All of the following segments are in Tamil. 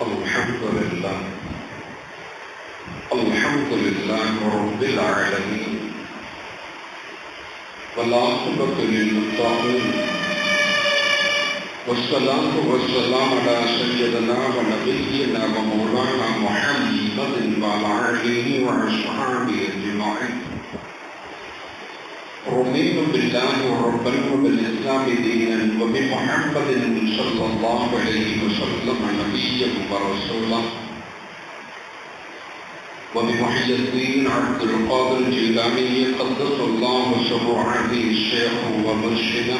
الحمد لله رب العالمين والعاقبة للمتقين والصلاة والسلام على سيدنا ونبينا ومولانا محمد وعلى آله وأصحابه أجمعين. رضيت بالله ربا وبالإسلام دينا وبمحمد صلى الله عليه وسلم نبيا ورسولا وبمحي الدين عبد القادر الجيلاني قدس الله سره الشيخ ومرشدا.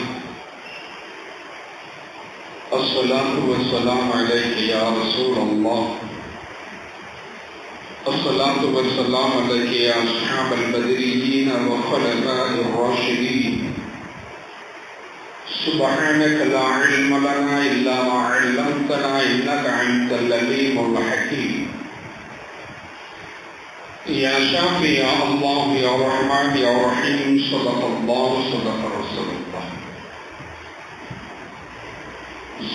الصلاة والسلام عليك يا رسول الله. الصلاة والسلام عليك يا أصحاب البدريين وخلفاء الراشدين. سبحانك لا علم لنا إلا ما علمتنا إنك أنت العليم الحكيم. يا شافي يا الله يا رحمن يا رحيم صدق الله صدق رسول الله.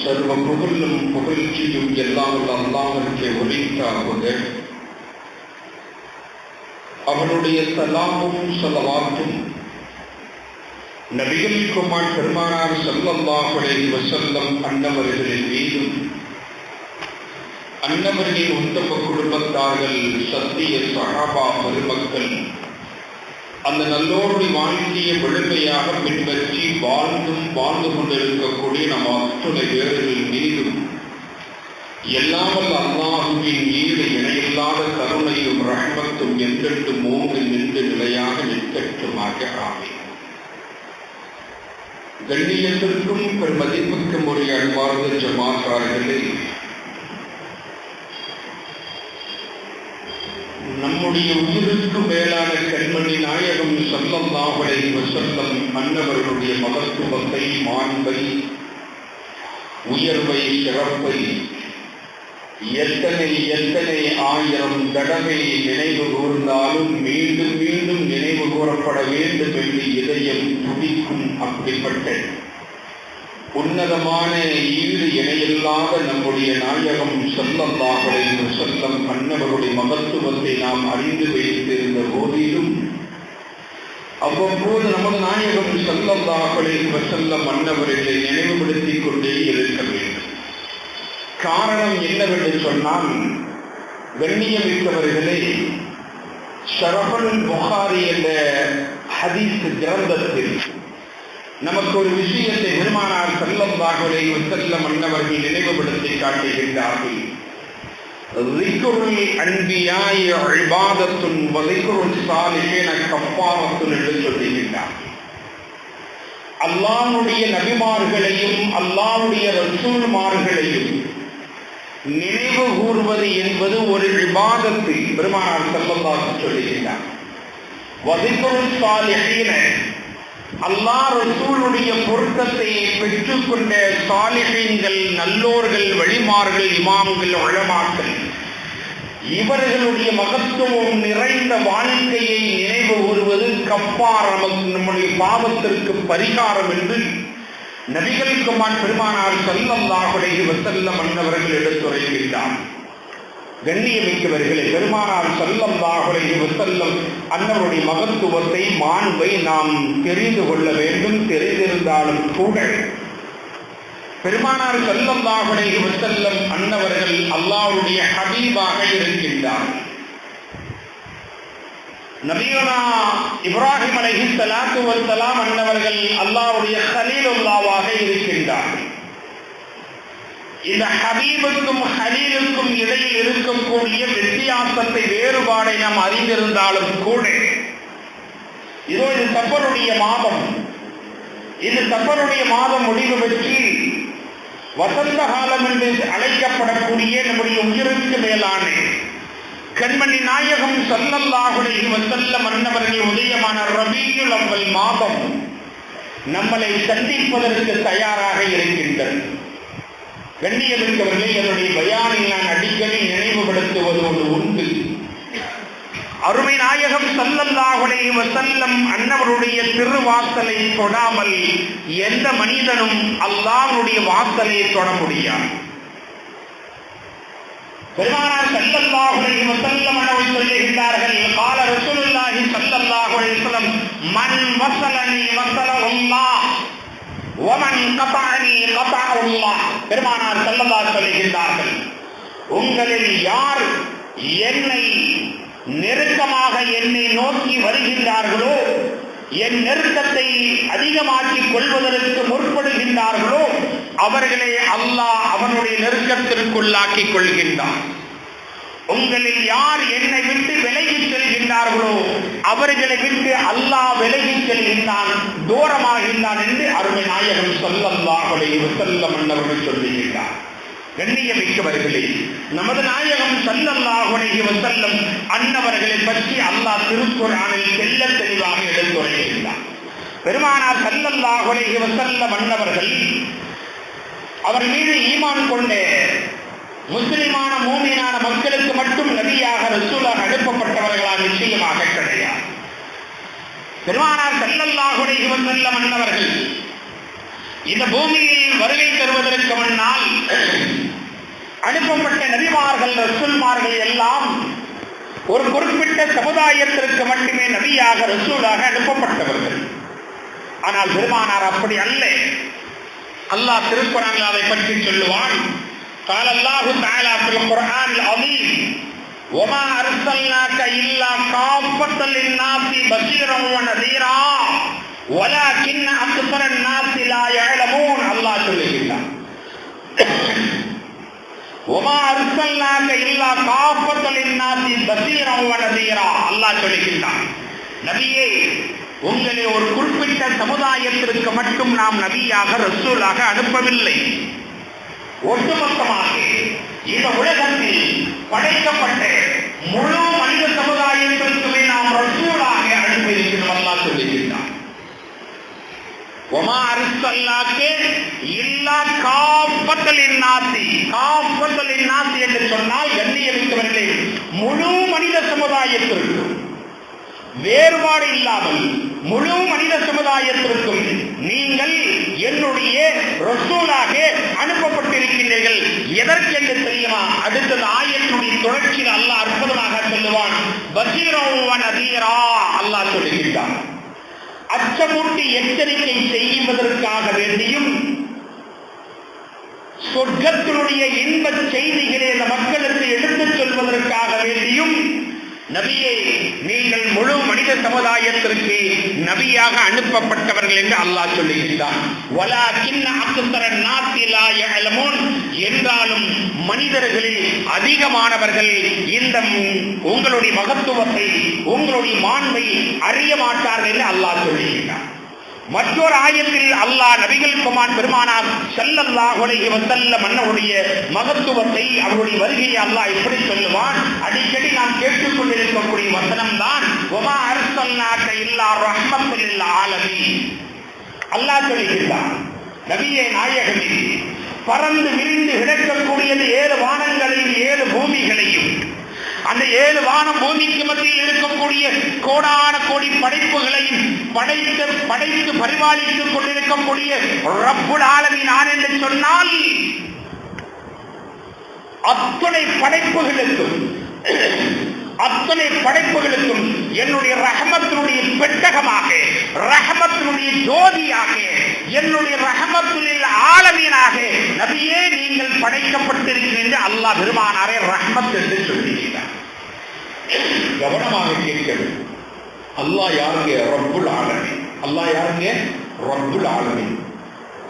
சர்வ புகழும் புகழ்ச்சியும் எல்லாம் அல்லாஹ்வுக்கே உரித்தாகுக. அவனுடைய சலாமும் ஸலவாத்தும் நபிகள் குமார் பெருமானார் ஸல்லல்லாஹு அலைஹி வஸல்லம் அன்னவர்களின் மீதும் அன்னவர்களின் உத்தம குடும்பத்தார்கள் சத்திய சஹாபா பெருமக்கள் அந்த நல்லோருடைய வாழ்க்கையை முழுமையாக பின்பற்றி வாழ்ந்து கொண்டிருக்கக்கூடிய நம் அத்துணை பேர்கள் மீதும் எல்லாமல் அல்லாஹுவின் மீது இணையில்லாத கருணையும் ரஹ்மத்தும் என்றென்றும் ஓங்கி நின்று நிலையாக நிற்கட்டுமாக ஆமீன். கண்ணியத்திற்கும் மதிப்புக்கும் ஒரு அன்பார்ந்த ஜமாத்தார்களே, நம்முடைய உயிருக்கு மேலான கண்மணி நாயகம் ஸல்லல்லாஹு அலைஹி வஸல்லம் அன்னவர்களுடைய மகத்துவத்தை, மாண்பை, உயர்வை, சிறப்பை எத்தனை ஆயிரம் தடவை நினைவு கூர்ந்தாலும் மீண்டும் மீண்டும் நினைவு கூறப்பட வேண்டும் என்று இதயம் துடிக்கும். அப்படிப்பட்ட உன்னதமான ஈடு இணையில்லாத நம்முடைய நாயகம் ஸல்லல்லாஹு அலைஹி வஸல்லம் அன்னவருடைய மகத்துவத்தை நாம் அறிந்து வைத்திருந்த போதிலும் அவ்வப்போது நமது நாயகம் ஸல்லல்லாஹு அலைஹி வஸல்லம் அன்னவர்களை நினைவுபடுத்திக் கொண்டே இருக்க வேண்டும். காரணம் என்னவென்று சொன்னால், கண்ணியமிக்கவர்களே, ஷரஃபுல் புகாரி என்ற ஹதீஸ் கிரந்தத்தில் நமக்கு ஒரு விஷயத்தை பெருமானார் ஸல்லல்லாஹு அலைஹி வஸல்லம் அன்னவர்கள் நினைவுபடுத்தி காட்டுகின்றார்கள். ذிக்ருல் அன்பியாஇ இபாதத்துன் வ ذிக்ருல் ஸாலிஹீன கஃபாரத்துன் என்று சொல்லுகின்றார். அல்லாஹ்வுடைய நபிமார்களையும் அல்லாஹ்வுடைய ரசூல்மார்களையும் நினைவு கூறுவது என்பது ஒரு இபாதத்து. பெருமானார் ஸல்லல்லாஹு அலைஹி சொல்லுகின்றார். வ ذிக்ருல் ஸாலிஹீன, அல்லாஹ் ரசூலுடைய பொருத்தத்தை பெற்றுக்கொண்ட சாலிஹீன்கள், நல்லோர்கள், வழிமார்கள், இமாம்கள், உலமாக்கள், இவர்களுடைய மகத்துவம் நிறைந்த வாழ்க்கையை நினைவு கூறுவது கஃபார், நம்முடைய பாவத்திற்கு பரிகாரம் என்று நபிகள் குமார் பெருமானார் ஸல்லல்லாஹு அலைஹி வஸல்லம் அன்னவர்கள் எடுத்துரைக்கின்றார். கண்ணியமிக்கவர்களே, பெருமானார் ஸல்லல்லாஹு அலைஹி வஸல்லம் அன்னவருடைய மகத்துவத்தை, மாண்பை நாம் தெரிந்து கொள்ள வேண்டும். தெரிந்திருந்தாலும் கூட பெருமானார் ஸல்லல்லாஹு அலைஹி வஸல்லம் அன்னவர்கள் அல்லாஹ்வுடைய ஹபீபாக இருக்கின்றார். நபியுனா இப்ராஹிம் அலைஹிஸ்ஸலாத்து வஸ்ஸலாம் அன்னவர்கள் அல்லாஹ்வுடைய கலீலுல்லாஹ்வாக இருக்கின்றார்கள். இந்த ஹபீபுக்கும் ஹலீலுக்கும் இடையில் இருக்கக்கூடிய வித்தியாசத்தை, வேறுபாடை நாம் அறிந்திருந்தாலும் கூட, இதோ இது சஃபருடைய மாதம். இந்த சஃபருடைய மாதம் முடிவு பெற்று வசந்த காலம் என்று அழைக்கப்படக்கூடிய நம்முடைய உயிருக்கு மேலான கண்மணி நாயகம் ஸல்லல்லாஹு அலைஹி வஸல்லம் அன்னவர்கள் உதயமான ரபீயுல் அவ்வல் மாதம் நம்மளை சந்திப்பதற்கு தயாராக இருக்கின்றது. கண்ணியமிக்கவர்களே, என்னுடைய பயானில் நான் அடிக்கடி நினைவுபடுத்துவது ஒன்று உண்டு. அருமை நாயகம் ஸல்லல்லாஹு அலைஹி வஸல்லம் அன்னவருடைய திருவாசலை தொடாமல் எந்த மனிதனும் அல்லாஹ்வுடைய வாசலை தொட முடியாது. பெருமானார் ஸல்லல்லாஹு அலைஹி வஸல்லம் அவர்கள் சொல்லுகிறார்கள், قال رسول الله صلى الله عليه وسلم من وصلني وصله الله ومن قطعني قطعه الله. பெருமானார் ஸல்லல்லாஹு அலைஹி சொல்லுகிறார்கள், உங்களில் யார் என்னை நெருக்கமாக என்னை நோக்கி வருகின்றார்களோ, என் நெருக்கத்தை அதிகமாக்கிக் கொள்வதற்கு முற்படுகின்றார்களோ அவர்களை அல்லாஹ் அவனுடைய நெருக்கத்திற்குள்ளாக்கிக் கொள்கின்றான். உங்களில் யார் என்னை விட்டு விலகிச் செல்கின்றார்களோ அவர்களை விட்டு அல்லாஹ் விலகிச் செல்கின்றான், தூரமாகின்றான் என்று அருமை நாயகம் ஸல்லல்லாஹு அலைஹி வஸல்லம் அவர்கள் சொல்லுகின்றார். கண்ணியமிக்கவர்களே, நமது நாயகம் ஸல்லல்லாஹு அலைஹி வஸல்லம் அன்னவர்களை பற்றி அல்லாஹ் திருக்குர்ஆனில் தெள்ளத் தெளிவாக எடுத்துரைக்கின்றார். பெருமானார் ஸல்லல்லாஹு அலைஹி வஸல்லம் அன்னவர்கள் அவர் மீது ஈமான் கொண்ட முஸ்லிமான மூமினான மக்களுக்கு மட்டும் நபியாக ரசூலாக அனுப்பப்பட்டவர்களா? நிச்சயமாக கிடையாது. பெருமானார் ஸல்லல்லாஹு அலைஹி வஸல்லம் அன்னவர்கள் இந்த பூமியில் வருகை தருவதற்கு முன்னால் அனுப்பப்பட்ட நபிமார்கள் ரசூல்மார்கள் எல்லாம் ஒரு குறிப்பிட்ட சமுதாயத்திற்கு மட்டுமே நபியாக ரசூலாக அனுப்பப்பட்டவர்கள். ஆனால் பெருமானார் அப்படி அல்ல. அல்லாஹ் திருக்குர்ஆனில் அதை பற்றி சொல்லுவான். قال الله تعالى في القرآن العظيم وما أرسلناك إلا كافة للناس بشيرا ونذيرا ولكن أكثر الناس لا يعلمون. அல்லாஹ் சொல்லுகிறார், وما أرسلناك إلا كافة للناس بشيرا ونذيرا. அல்லாஹ் சொல்லுகிறார், நபியே, உங்களை ஒரு குறிப்பிட்ட சமுதாயத்திற்கு மட்டும் நாம் நபியாக ரசூலாக அனுப்பவில்லை. ஒட்டுமொத்தமாக இந்த உலகத்தில் படைக்கப்பட்ட முழு மனித சமுதாயத்திற்குமே நாம் ரசூலாக அனுப்பியிருக்கிறோம். அல்லாஹ் சொல்லுகிறார், وما أرسلناك إلا كافة للناس. كافة للناس என்று சொன்னால் கண்ணியமிக்கவர்களே, முழு மனித சமுதாயத்திற்கும் வேறுபாடு இல்லாமல் முழு மனித சமுதாயத்திற்கும் நீங்கள் என்னுடைய ரசூலாக அனுப்பப்பட்டிருக்கின்றீர்கள். எதற்கென்று தெரியுமா? அடுத்தது ஆயத்தினுடைய தொடர்ச்சியில் அல்லாஹ் அற்புதமாக சொல்லுவான், பஷீரா வ நதீரா. அல்லாஹ் சொல்லுகிறான், அச்சமூட்டி எச்சரிக்கை செய்வதற்காக வேண்டியும் சொர்க்கத்தினுடைய இன்ப செய்திகளை இந்த மக்களுக்கு எடுத்துச் சொல்வதற்காக வேண்டியும் நபியை நீங்கள் முழு மனித சமுதாயத்திற்கு நபியாக அனுப்பப்பட்டவர்கள் என்று அல்லாஹ் சொல்லுகிறான். என்றாலும் மனிதர்களில் அதிகமானவர்கள் இந்த உங்களுடைய மகத்துவத்தை, உங்களுடைய மாண்பை அறிய மாட்டார்கள் என்று அல்லாஹ் சொல்லுகிறான். மற்றொரு ஆயத்தில் அல்லாஹ் நபிகள் குமார் பெருமானார் ஸல்லல்லாஹு அலைஹி வஸல்லம் அன்னவருடைய மகத்துவத்தை, அவருடைய வருகையை அல்லாஹ் எப்படி சொல்லுவான்? அடிக்கடி நாம் கேட்டுக்கொண்டிருக்கக்கூடிய வசனம் தான், வமா அர்ஸல்னாக இல்லா ரஹ்மத்துல் லில் ஆலமீன். அல்லாஹ் சொல்லுகிறான், நபியே நாயகமே, பறந்து விரிந்து கிடக்கக்கூடியது 7 வானங்களையும் 7 பூமிகளையும், அந்த 7 வானம் பூமிக்கு மத்தியில் இருக்கக்கூடிய கோடான கோடி படைப்புகளையும் படைத்து பரிபாலித்துக் கொண்டிருக்கக்கூடிய ரப்புல் ஆலமீன் நான் என்று சொன்னால், அத்தனை படைப்புகளுக்கும் என்னுடைய ரஹமத்தினுடைய பெட்டகமாக, ரஹமத்தினுடைய ஜோதியாக, என்னுடைய ரஹமத்துல் ஆலமீனாக நபியே நீங்கள் படைக்கப்பட்டிருக்கிறீர்கள். அல்லாஹ் பெருமானாரே ரஹமத் என்று சொல்லுகிறார். கவனமாக கேட்க வேண்டும். அல்லாஹ் யாருங்க? ரப்புல் ஆலமீன். அல்லாஹ் யாருங்க? ரப்புல் ஆலமீன்.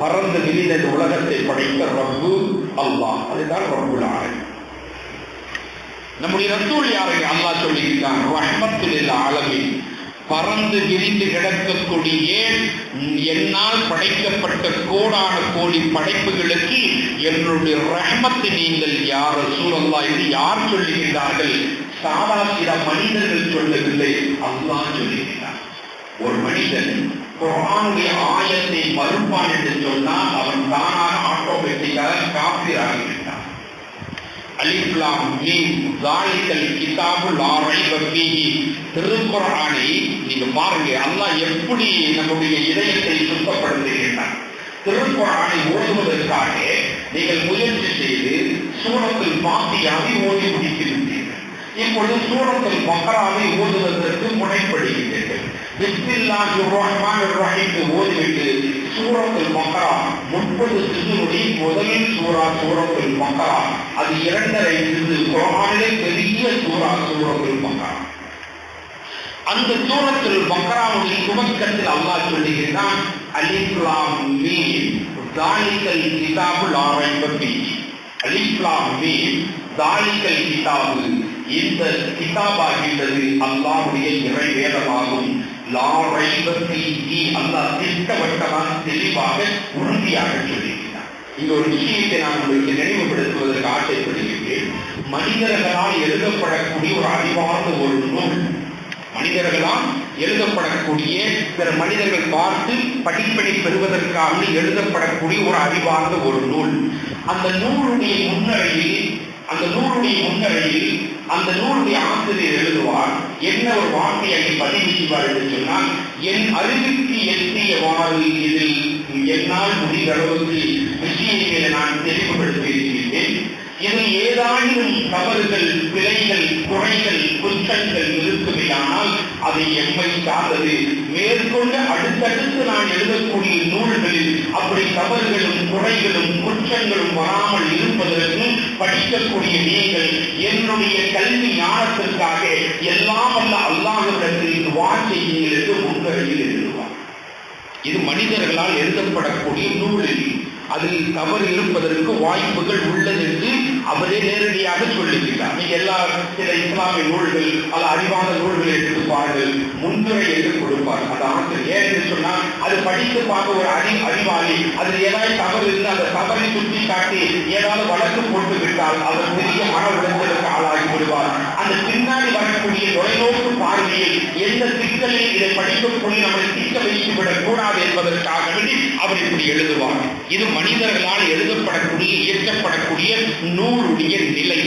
பரந்த விரிந்த உலகத்தை படைத்த ரப்பு அல்லாஹ், அதுதான் ரப்புல் ஆலமீன். நம்முடைய ரசூல் யாருங்க? அல்லாஹ் சொல்லுகிறான், ரஹ்மத்துல் ஆலமீன். பறந்து விரிந்து கிடக்கக்கூடிய என்னால் படைக்கப்பட்ட கோடான கோடி படைப்புகளுக்கு என்னுடைய ரஹ்மத்தை நீங்கள் யார் ரசூலுல்லாஹ் என்று யார் சொல்லுகிறார்கள்? சாதாரண மனிதர்கள் சொல்லவில்லை, அல்லாஹ் சொல்லுகிறார். ஒரு மனிதன் குர்ஆனுடைய ஆயத்தை மறுப்பான் என்று சொன்னால் அவன் தானாக ஆட்டோமேட்டிக்காக காஃபிர் ஆகிவிட்டான். அலிஃப் லாம் மீம் ஸாலிகல் கிதாபு லா ரைப ஃபீஹி. திருக்குர்ஆனை நீங்க பாருங்க, அல்லாஹ் எப்படி நம்முடைய இதயத்தை சுத்தப்படுத்துகிறான். திருக்குர்ஆனை ஓதுவதற்காக நீங்கள் முயற்சி செய்து சூரத்துல் சூரத்துல் ஃபாத்திஹாவை ஓதி முடித்திருக்கிறீர்கள். இப்பொழுது சூரத்துல் பக்ராவை ஓதுவதற்கு முனைப்படுகிறீர்கள். பிஸ்மில்லாஹிர் ரஹ்மானிர் ரஹீம் ஓதிவிட்டு சூரத்துல் பக்ரா 30 ஜுஸுடைய முதல் சூரா சூரத்துல் பக்ரா. அது 2.5 ஜுஸு குர்ஆனிலே பெரிய சூரா சூரத்துல் பக்ரா. அந்த சூரத்துல் பக்ராவுடைய துவக்கத்தில் அல்லாஹ் சொல்லுகிறான், அலிஃப் லாம் மீம் ஸாலிகல் கிதாபு லா ரைப ஃபீஹி. அலிஃப் லாம் மீம் ஸாலிகல் கிதாபு, இந்த கிதாபாகின்றது அல்லாஹ்வுடைய இறை வேதமாகும். லா ரைப ஃபீஹி, அல்லாஹ் திட்டவட்டமாக தெளிவாக உறுதியாக சொல்லுகிறார். இந்த ஒரு விஷயத்தை நான் உங்களுக்கு நினைவுபடுத்துவதற்கு ஆசைப்படுகிறேன். மனிதர்களால் எழுதப்படக்கூடிய ஒரு அறிவார்ந்த ஒரு நூல், மனிதர்களால் எழுதப்படக்கூடிய பிற மனிதர்கள் பார்த்து படிப்பனை பெறுவதற்காக எழுதப்படக்கூடிய ஒரு அறிவார்ந்த ஒரு நூல். அந்த நூலுடைய முன்னரையில் அந்த நூலுடைய ஆசிரியர் எழுதுவார், என்ன ஒரு வார்த்தையை பதிவு செய்வார் என்று சொன்னால், என் அறிவுக்கு எட்டியவாறு இதில் என்னால் முடிந்த அளவுக்கு விஷயங்களை நான் தெளிவுபடுத்தியிருக்கிறேன். இதில் ஏதாயினும் தவறுகள், பிழைகள், குறைகள், குற்றங்கள் இருக்குமையானால் அதை எம்மை சார்ந்தது. மேற்கொண்டு அடுத்தடுத்து நான் எழுதக்கூடிய நூல்களில் அப்படி தவறுகளும் குறைகளும் குற்றங்களும் வராமல் இருப்பதற்கு படிக்கக்கூடிய நீங்கள் என்னுடைய கல்வி ஞானத்திற்காக எல்லாம் அல்ல அல்லாஹ்விடத்தில் துஆ செய்யுங்கள் என்று முன்கரையில் எழுதுவார். இது மனிதர்களால் எழுதப்படக்கூடிய நூலில் அதில் தவறு இருப்பதற்கு வாய்ப்புகள் உள்ளது என்று அவரே நேரடியாக சொல்லுகிறார். நீங்க எல்லா சில இஸ்லாமிய நூல்கள் அல்ல அறிவான நூல்களை எடுத்து பாருங்கள், முன்னுரை எடுத்து கொடுப்பார். அந்த ஆசிரியர் ஏன் என்று சொன்னால் அது படித்து பார்க்க ஒரு அறிவாளி அதில் ஏதாவது தவறு இருந்து அந்த தவறை சுட்டி காட்டி ஏதாவது வழக்கு போட்டு விட்டால் அவர் பெரிய மன உளைச்சலுக்கு ஆளாகி விடுவார். அந்த பின்னாடி வரக்கூடிய தொலைநோக்கு பார்வையில் எந்த சிக்கலில் இதை படிக்கக்கூடிய நம்மை சிக்க வைத்துவிடக் கூடாது என்பதற்காக அவர் இப்படி எழுதுவார். இது மனிதர்களால் எழுதப்படக்கூடிய இயற்றப்படக்கூடிய நூலுடைய நிலை.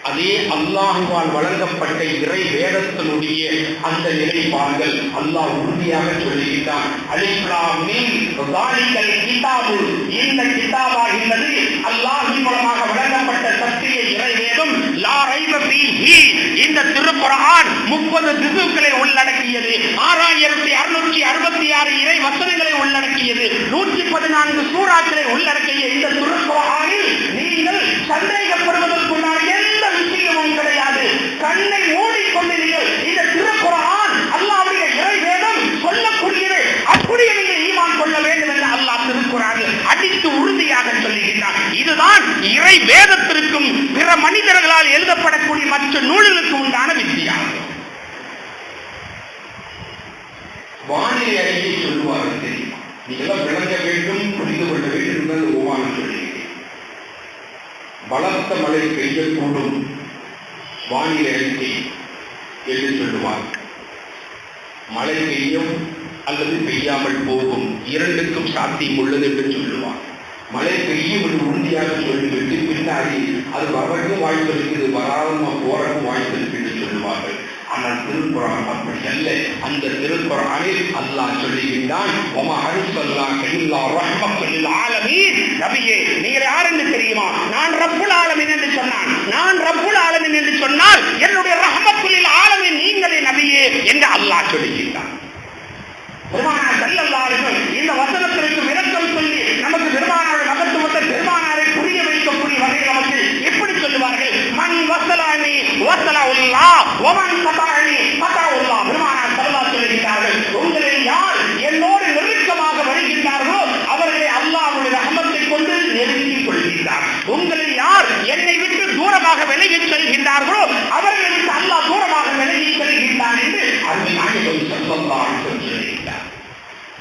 அதே அல்லாஹுவால் வழங்கப்பட்ட இறை வேதத்தினுடைய அந்த நிலைப்பாடுகள் அல்லாஹ் உறுதியாக சொல்லுகிறான். அலிஃப் லாம் மீம் ஸாலிகல் கிதாபு, இந்த கிதாபாகின்றது அல்லாஹ்வின் மூலமாக வழங்கப்பட்ட சத்திய இறை வேதம். லா ரைப ஃபீஹி, இந்த திருக்குர்ஆன் 30 ஜுஸுக்களை உள்ளடக்கியது, 6666 இறை வசனங்களை உள்ளடக்கியது, 114 சூறாக்களை உள்ளடக்கிய இந்த திருக்குர்ஆனில் நீங்கள் சந்தேகப்படுவதற்குண்டான எந்த விஷயமும் கிடையாது. கண்ணை மூடிக்கொண்டீர்கள். இந்த திருக்குர்ஆன் அல்லாஹ்வுடைய இறை வேதம் சொல்லக்கூடியது, அப்படியே நீங்கள் ஈமான் கொள்ள வேண்டும் என்று அல்லாஹ் திருக்குர்ஆனில் அடித்து உறுதியாக சொல்லுகிறார். இதுதான் இறை வேதத்திற்கும் பிற மனிதர்களால் எழுதப்படக்கூடிய மற்ற நூல்களுக்கு உண்டான வித்தியாசம். வானிலை அறிக்கை சொல்லுவார்கள் தெரியுமா? நீங்களாம் விளங்க வேண்டும், புரிந்து கொள்ள வேண்டும் என்பது ஓவான சொல்லுகிறேன். பலத்த மழை பெய்யக்கூடும் வானிலை அறிக்கை என்று சொல்லுவார். மழை பெய்யும் அல்லது பெய்யாமல் போகும், இரண்டுக்கும் சாத்தியம் உள்ளது என்று சொல்லுவார். மழை பெய்யும் என்று உறுதியாக சொல்லிவிட்டு பின்னாடி அது வரவும் வாய்ப்பு இருக்குது, வராமல் போறவும் வாய்ப்பு இருக்கு என்று சொல்லுவார்கள். ஆனால் திருக்குர்ஆன் அப்படி அல்ல. அந்த திருக்குர்ஆனில் அல்லாஹ் சொல்லுகின்றான், வமா அர்ஸல்னாக இல்லா ரஹ்மத்துல் லில் ஆலமீன். நபியே, நீங்கள் யார் என்று தெரியுமா? நான் ரப்புல் ஆலமீன் என்று சொன்னான். நான் ரப்புல் ஆலமீன் என்று சொன்னால் என்னுடைய ரஹ்மத்துல் லில் ஆலமீன் நீங்களே நபியே என்று அல்லாஹ் சொல்லுகின்றான். பெருமானார் ஸல்லல்லாஹு அலைஹி வஸல்லம் இந்த வசனத்திற்கு விளக்கம் சொல்லி நமக்கு பெருமானாருடைய மகத்துவத்தை பெருமானாரை புரிய வைக்கக்கூடிய வகையில் நமக்கு எப்படி சொல்லுவார்கள்? மன் வஸலானி வஸலல்லாஹ் வமன் கதஅனி கதஅல்லாஹ். பெருமானார் ஸல்லல்லாஹு அலைஹி சொல்லுகிறார்கள், உங்களில் யார் என்னோடு நெருக்கமாக வருகின்றார்களோ அவர்களை அல்லாஹ்வுடைய ரஹ்மத்தை கொண்டு நெருங்கிக் கொள்கிறார். உங்களில் யார் என்னை விட்டு தூரமாக விலகிச் செல்கின்றார்களோ அவர்களுக்கு அல்லாஹ் தூரமாக விலகிச் செல்கின்றான் என்று அருமை நாயகம் ஸல்லல்லாஹு அலைஹி வஸல்லம் சொல்லுகிறார்.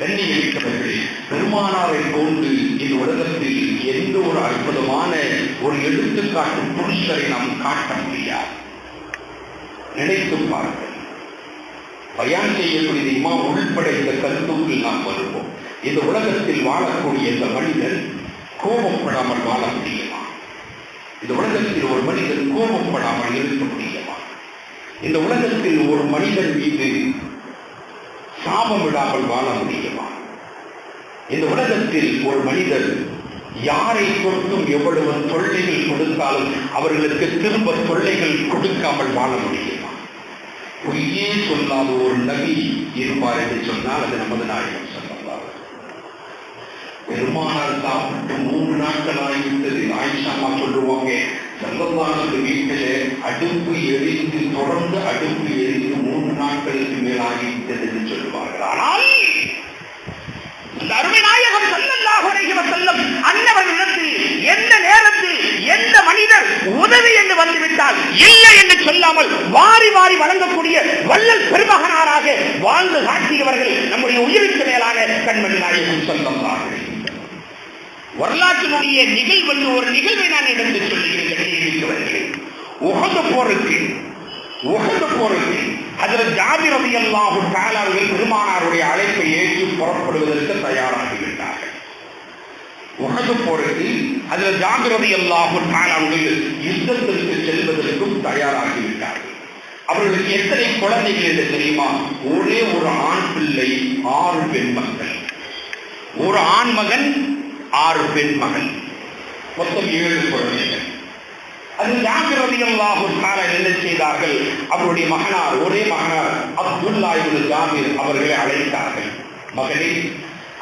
கண்ணியமிக்கவர்களே, பெருமானாரை கொண்டு இந்த உலகத்தில் எந்த ஒரு அற்புதமான ஒரு எடுத்துக்காட்டு புருஷரை நாம் காட்ட முடியாது. நினைத்து பாருங்கள். பயான் செய்யக்கூடிய இமாம் உள்பட இந்த கருத்துக்கள் நாம் வருவோம். இந்த உலகத்தில் வாழக்கூடிய இந்த மனிதன் கோபப்படாமல் வாழ முடியுமா? இந்த உலகத்தில் ஒரு மனிதன் கோபப்படாமல் இருக்க முடியுமா? இந்த உலகத்தில் ஒரு மனிதன் மீது சாபமிடாமல் வாழ முடியுமா? இந்த உலகத்தில் ஒரு மனிதர் யாரை கொடுத்தும் எவ்வளவு தொல்லைகள் கொடுத்தாலும் அவர்களுக்கு திரும்ப தொல்லைகள் கொடுக்காமல் வாழ முடியுமா? பொய்யே சொல்லாத ஒரு நபி இருப்பார் என்று சொன்னால் அது நமது நாயகம் ஸல்லல்லாஹு அலைஹி வஸல்லம். பெருமானார் சாப்பிட்டு 3 நாட்கள் ஆகிவிட்டது. ஆயிஷா அம்மா சொல்லுவாங்க, ஸல்லல்லாஹு அலைஹி வஸல்லம் வீட்டிலே அடுப்பு எரிந்து தொடர்ந்து அடுப்பு எரிந்து 3 நாட்களுக்கு மேல் ஆகிவிட்டது என்று சொல்லுவார்கள். ஆனால் அந்த அருமை நாயகம் ஸல்லல்லாஹு அலைஹி வஸல்லம் அன்னவர்களிடத்தில் எந்த நேரத்தில் எந்த மனிதர் உதவி என்று வந்துவிட்டால் இல்லை என்று சொல்லாமல் வாரி வாரி வழங்கக்கூடிய வள்ளல் பெருமகனாராக வாழ்ந்து காட்டியவர்கள் நம்முடைய உயிருக்கு மேலான கண்மணி நாயகம் ஸல்லல்லாஹு அலைஹி வஸல்லம். வரலாற்றினுடைய நிகழ்வு ஒரு நிகழ்வை நான் எடுத்து சொல்லுகிறேன். உஹது போருக்கு ஹஜ்ரத் ஜாபிர் ரலியல்லாஹு தஆலா அவர்கள் பெருமானாருடைய அழைப்பை ஏற்று புறப்படுவதற்கு தயாராகிவிட்டார்கள். உஹது போருக்கு ஹஜ்ரத் ஜாபிர் ரலியல்லாஹு தஆலா அவர்கள் யுத்தத்திற்கு செல்வதற்கும் தயாராகிவிட்டார்கள். அவர்களுக்கு எத்தனை குழந்தைகள் என்று தெரியுமா? ஒரே ஒரு ஆண் பிள்ளை, 6 பெண் மக்கள். ஒரு ஆண் மகன், 6 பெண் மகள், மொத்தம் 7 குழந்தைகள். அது ஜாபிர் ரலியல்லாஹு தஆலா என்ன செய்தார்கள்? அவருடைய மகனார், ஒரே மகனார் அப்துல்லா இப்னு ஜாபிர் அவர்களை அழைத்தார்கள். மகனே,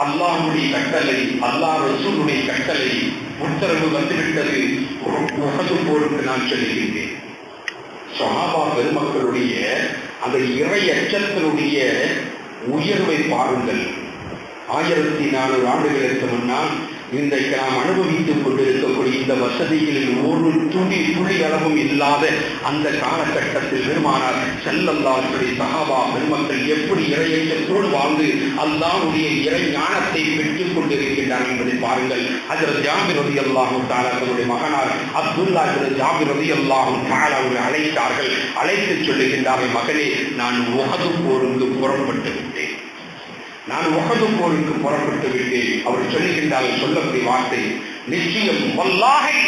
அல்லாஹ்வுடைய கட்டளை, அல்லாஹ் ரசூலுடைய கட்டளை, உத்தரவு வந்துவிட்டது. உஹது போருக்கு நான் சொல்லுகின்றேன். சஹாபா பெருமக்களுடைய அந்த இறை அச்சத்தினுடைய உயர்வை பாருங்கள். 1400 ஆண்டுகளுக்கு முன்னால் இன்றைக்கு நாம் அனுபவித்துக் கொண்டிருக்கக்கூடிய இந்த வசதிகளில் ஒரு துளி அளவும் இல்லாத அந்த காலகட்டத்தில் பெருமானார் ஸல்லல்லாஹு அலைஹி வஸல்லம் சஹாபா பெருமக்கள் எப்படி இறையச்சத்தோடு வாழ்ந்து அல்லாஹ்வுடைய இறை ஞானத்தை பெற்றுக் கொண்டிருக்கின்றார் என்பதை பாருங்கள். ஹஜ்ரத் ஜாபிர் ரலியல்லாஹு தஆலா அவருடைய மகனார் அப்துல்லா இப்னு ஜாபிர் ரலியல்லாஹு தஆலா அவர்களை அழைத்தார்கள். அழைத்து சொல்லுகின்றார்கள், மகனே, நான் உஹது போருக்கு புறப்பட்டு விட்டேன். நான் உஹது போருக்கு புறப்பட்டு விட்டேன். அவர் சொல்லுகின்றார்கள், சொல்லக்கூடிய வார்த்தை, நிச்சயம் வல்லாஹி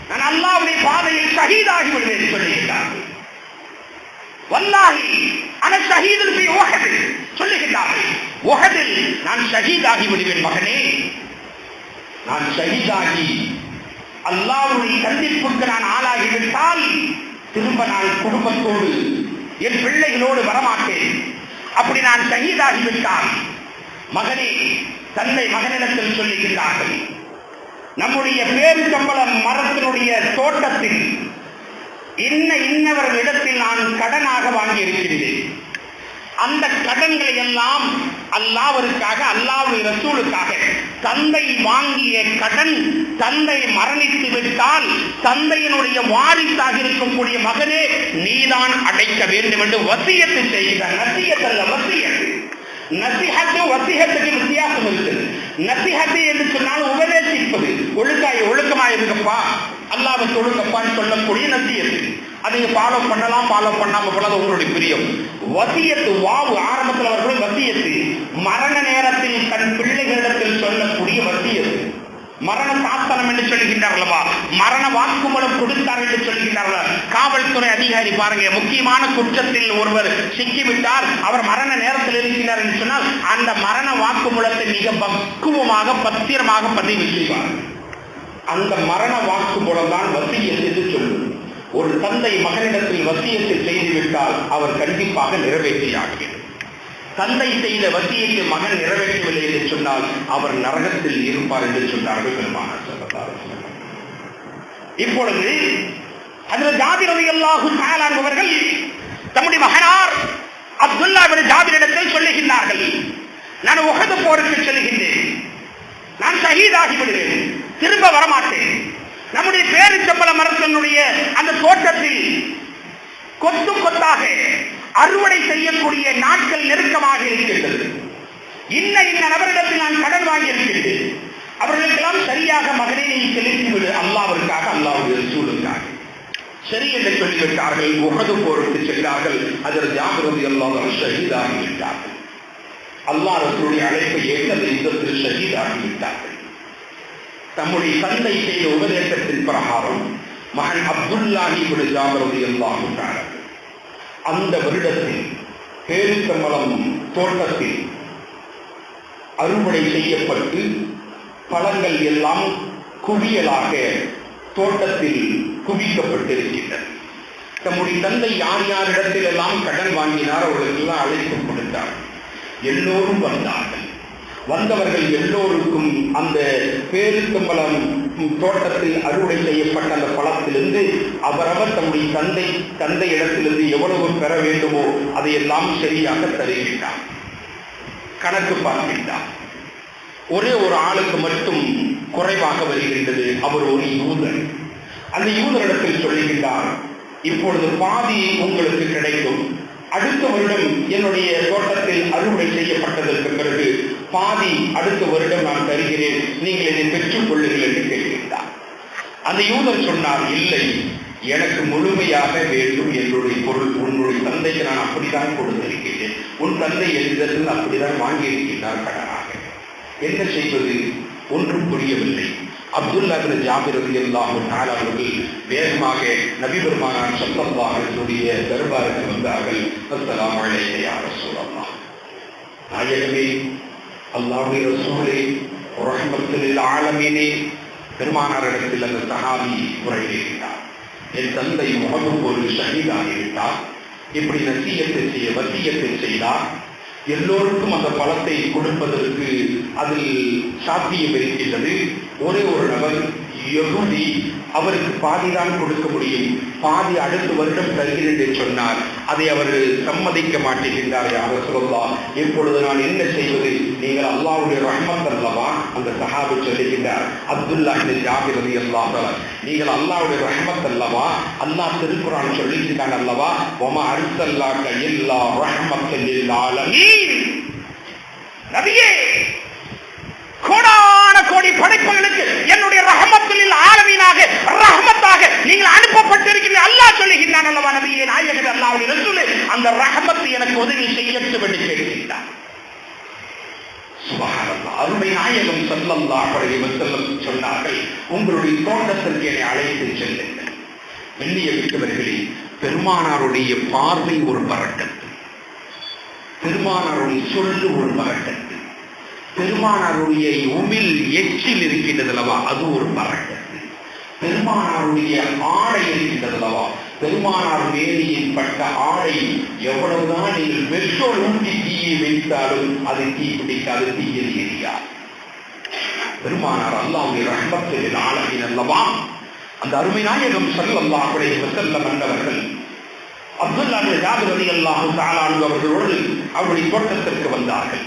நான் அல்லாஹ்வுடைய பாதையில் ஷஹீதாகி விடுவேன் சொல்லுகின்றார்கள். வல்லாஹி அன ஷஹீதுல் ஃபீ உஹது சொல்லுகின்றார்கள். உஹதில் நான் ஷஹீதாகி விடுவேன் மகனே. நான் ஷஹீதாகி அல்லாஹ்வுடைய சந்திப்புக்கு நான் ஆளாகிவிட்டால் திரும்ப நான் குடும்பத்தோடு என் பிள்ளைகளோடு வரமாட்டேன். அப்படி நான் ஷஹீதாகிவிட்டால் மகனே, தன்னை மகனிடத்தில் சொல்லுகின்றார்கள், நம்முடைய பேருச்சம்பளம் மரத்தினுடைய தோட்டத்தில் இன்னவர்களிடத்தில் நான் கடனாக வாங்கி இருக்கிறேன். அந்த கடன்களை எல்லாம் அல்லாஹ்விற்காக, அல்லாஹ்வுடைய ரசூலுக்காக தந்தை வாங்கிய கடன் தந்தை மரணித்து விட்டால் தந்தையினுடைய வாரிசாக இருக்கக்கூடிய மகனே நீதான் அடைக்க வேண்டும் என்று வசியத்து செய்கிறார். நசியத்தல்ல, வசியத்து. நசிஹத்து வசிஹத்துக்கு வித்தியாசம் இருக்குது. நசிஹத்து என்று சொன்னால் உபதேசிப்பது, ஒழுக்கமாய் இருக்கப்பா, அல்லாஹ்வை தொழுங்கப்பான்னு சொல்லக்கூடிய நசியத்து. அதை ஃபாலோ பண்ணலாம், ஃபாலோ பண்ணாம போனது உங்களுடைய பிரியம். வசியத்து, வாவு ஆரம்பத்தில் அவர்கள் வசியத்து, மரண நேரத்தில் தன் பிள்ளைகளிடத்தில் சொல்லக்கூடிய வசியத்து. மரண சாசனம் என்று சொல்லுகின்றார்களா, மரண வாக்குமூலம் கொடுத்தார் என்று சொல்லுகின்றார்கள். காவல்துறை அதிகாரி பாருங்க, முக்கியமான குற்றத்தில் ஒருவர் சிக்கிவிட்டார், அவர் மரண நேரத்தில் இருக்கிறார் என்று சொன்னால் அந்த மரண வாக்குமூலத்தை மிக பக்குவமாக பத்திரமாக பதிவு செய்வார். அந்த மரண வாக்குமூலம் தான் வசியத்து என்று சொல்லுவது. ஒரு தந்தை மகனிடத்தில் வசியத்தை செய்துவிட்டால் அவர் கண்டிப்பாக நிறைவேற்றியாகிறது. தந்தை செய்த வசியத்தை மகன் நிறைவேற்றவில்லை என்று சொன்னால் அவர் நரகத்தில் இருப்பார் என்று சொன்னார்கள் பெருமானார் ஸல்லல்லாஹு அலைஹி வஸல்லம். இப்பொழுது ஹஜ்ரத் ஜாபிர் ரலியல்லாஹு தஆலா அவர்கள் தம்முடைய மகனார் அப்துல்லா இப்னு ஜாபிரிடத்தில் சொல்லுகின்றார்கள், நான் உஹது போருக்கு செல்கின்றேன், நான் ஷஹீதாகி விடுவேன், திரும்ப வரமாட்டேன். நம்முடைய பேரிச்சம்பள மரத்தினுடைய அந்த தோட்டத்தில் கொத்து கொத்தாக அறுவடை செய்யக்கூடிய நாட்கள் நெருக்கமாக இருக்கின்றது. இன்ன நபரிடத்தில் நான் கடன் வாங்கி இருக்கின்றேன். அவர்களுக்கெல்லாம் சரியாக மகனை நீ செலுத்திவிடு, அல்லாஹ்விற்காக, அல்லாஹ்வுடைய ரசூலுக்காக. சரி என்று சொல்லிவிட்டார்கள். உஹது போருக்கு சென்றார்கள். அதில் ஜாபிர் ரலியல்லாஹு அன்ஹு ஷஹீதாகிவிட்டார்கள். அல்லாஹ் ரசூலுடைய அழைப்பை ஏற்று அந்த யுத்தத்தில் ஷஹீதாகிவிட்டார்கள். தம்முடைய தந்தை செய்த உபதேசத்தின் பிரகாரம் மகன் அப்துல்லாஹி இப்னு ஜாபிர் ரலியல்லாஹு அன்ஹு அந்த வருடத்தில் பேரிச்சம்பளம் தோட்டத்தில் அறுவடை செய்யப்பட்டு பழங்கள் எல்லாம் குவியலாக தோட்டத்தில் குவிக்கப்பட்டிருக்கின்றன. தம்முடைய தந்தை யார் யாரிடத்தில் எல்லாம் கடன் வாங்கினார் அவர்களுக்கெல்லாம் அழைப்பு கொடுத்தார். எல்லோரும் வந்தார்கள். வந்தவர்கள் எல்லோருக்கும் அந்த பேரித்தம்பழம் தோட்டத்தில் அறுவடை செய்யப்பட்ட அந்த பழத்திலிருந்து அவரவர் தம்முடைய தந்தை இடத்திலிருந்து எவ்வளவு பெற வேண்டுமோ அதையெல்லாம் சரியாக தருகின்றார். கணக்கு பார்க்கின்றார். ஒரே ஒரு ஆளுக்கு மட்டும் குறைவாக வருகின்றது. அவர் ஒரு யூதர். அந்த யூதரிடத்தில் சொல்லுகின்றார், இப்பொழுது பாதி உங்களுக்கு கிடைக்கும், அடுத்த வருடம் என்னுடைய தோட்டத்தில் அறுவடை செய்யப்பட்டதற்கு பிறகு பாதி அடுத்த வருடம் நான் தருகிறேன், நீங்கள் இதை பெற்றுக் கொள்ளுங்கள் என்று கேட்கின்றார். அந்த யூதர் சொன்னார், இல்லை, எனக்கு முழுமையாக வேண்டும் என்னுடைய பொருள். உன்னுடைய தந்தைக்கு நான் அப்படித்தான் கொடுத்திருக்கிறேன், உன் தந்தை எளிதில் அப்படித்தான் வாங்கியிருக்கிறார் கடனாக. என்ன செய்வது? ஒன்றும் புரியவில்லை. அப்துல்லா பின் ஜாபிர் ரலியல்லாஹு தஆலா அவர்கள் வேகமாக நபி பெருமானார் ஸல்லல்லாஹு அலைஹி வஸல்லம் தர்பாருக்கு வந்தார்கள். அஸ்ஸலாமு அலைக்கும் யா ரசூலல்லாஹ். நாயகமே, அல்லாஹ்வுடைய ரசூலே, ரஹ்மத்துல் லில் ஆலமீனே. பெருமானாரிடத்தில் அந்த சஹாபி முறையிட்டார், என் தந்தை முகமது ஒரு ஷஹீதாகிவிட்டார், இப்படி வசியத்தை செய்தார், எல்லோருக்கும் அந்த பழத்தை கொடுப்பதற்கு அதில் சாத்தியம் இருக்கின்றது. ஒரே ஒரு நபர் யஹூதி, அவருக்கு பாதிதான் கொடுக்க முடியும், பாதி அடுத்த வருடம் தருகிறேன் என்று சொன்னார். அதை அவர் சம்மதிக்க மாட்டேங்கின்றார். யா ரசூலல்லாஹ், இப்பொழுது நான் என்ன செய்வது? நீங்கள் அல்லாஹ்வுடைய ரஹ்மத் அல்லவா? அந்த சஹாபி சொல்லுகின்றார், அப்துல்லா பின் ஜாபிர் ரலியல்லாஹு அன்ஹு, நீங்கள் அல்லாஹ்வுடைய ரஹ்மத் அல்லவா? அல்லாஹ் திருக்குர்ஆன் சொல்லுகிறான் அல்லவா, வமா அர்ஸல்னாக இல்லா ரஹ்மத்தல் லில் ஆலமீன். நபியே, கோடான கோடி படைப்புகளுக்கு என்னுடைய ரஹ்மத்துல் ஆலமீனாக ரஹ்மத்தாக நீங்கள் அனுப்பப்பட்டிருக்கிறீர்கள். அல்லாஹ் சொல்லுகிறான் அல்லவா, நபியே நாயகமே, அல்லாஹ்வுடைய ரசூலே, அந்த ரஹ்மத் எனக்கு உதவி செய்யட்டும் என்று கேட்கிறார். சுப்ஹானல்லாஹ். அருமை நாயகம் ஸல்லல்லாஹு அலைஹி வஸல்லம் சொன்னார்கள், உங்களுடைய தோட்டத்திற்கு என்னை அழைத்து செல்லுங்கள். வெள்ளிய விட்டவர்களே, பெருமானாருடைய பார்வை ஒரு பரக்கத்து, பெருமானாருடைய சொல்லு ஒரு பரக்கத்து, பெருமானாருடைய உமிழ் எச்சில் இருக்கின்றது அல்லவா, அது ஒரு பரக்கத்து, பெருமானாருடைய ஆடை இருக்கின்றது அல்லவா, பெருமானார் வேலியில் பட்ட ஆடை எவ்வளவுதான் நீங்கள் பெட்ரோல் ஊற்றி தீயை வைத்தாலும் அது தீ பிடிக்காது, தீயில் எரியாது. பெருமானார் அல்லாஹ்வுடைய ரஹ்மத்துல் ஆலமீன் அல்லவா. அந்த அருமை நாயகம் ஸல்லல்லாஹு அலைஹி வஸல்லம் என்பவர்கள் அப்துல்லா பின் ஜாபிர் ரலியல்லாஹு தஆலா அன்ஹு அவர்களோடு அவருடைய தோட்டத்திற்கு வந்தார்கள்.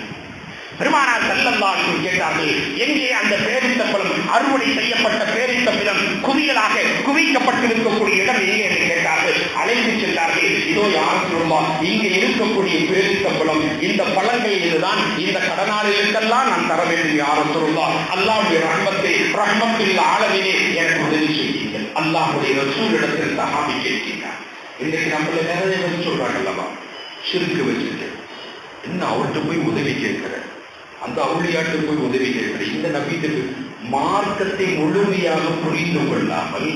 பெருமானார் ஸல்லல்லாஹு அலைஹி வஸல்லம் கேட்டார்கள், எங்கே அந்த பேரித்தம்பழம் அறுவடை செய்யப்பட்ட பேரித்தம்பழம் குவியலாக குவிக்கப்பட்டிருக்கக்கூடிய இடம் எங்கே என்று கேட்டார்கள். அழைத்து சென்றார்கள். இதோ யா ரசூலல்லாஹ், இங்கே இருக்கக்கூடிய பேரித்தம்பழம், இந்த பழங்கள் இதுதான், இந்த கடனாளிகளுக்கெல்லாம் நான் தர வேண்டும் யா ரசூலல்லாஹ். அல்லாஹ்வுடைய ரஹ்மத்துல் ஆலமீனே எனக்கு உதவி செய்யுங்கள். அல்லாஹ்வுடைய ரசூலிடத்தில் சஹாபி கேட்கிறார். இன்றைக்கு நம்மள நிறைய பேர் சொல்றாங்க அல்லவா, ஷிர்க் வச்சுட்டு என்ன அவர்கிட்ட போய் உதவி கேட்கிற, அந்த அவுளியாட்டு போய் உதவி கேட்கிற, இந்த நபிக்கு மார்க்கத்தை முழுமையாக புரிந்து கொள்ளாமல்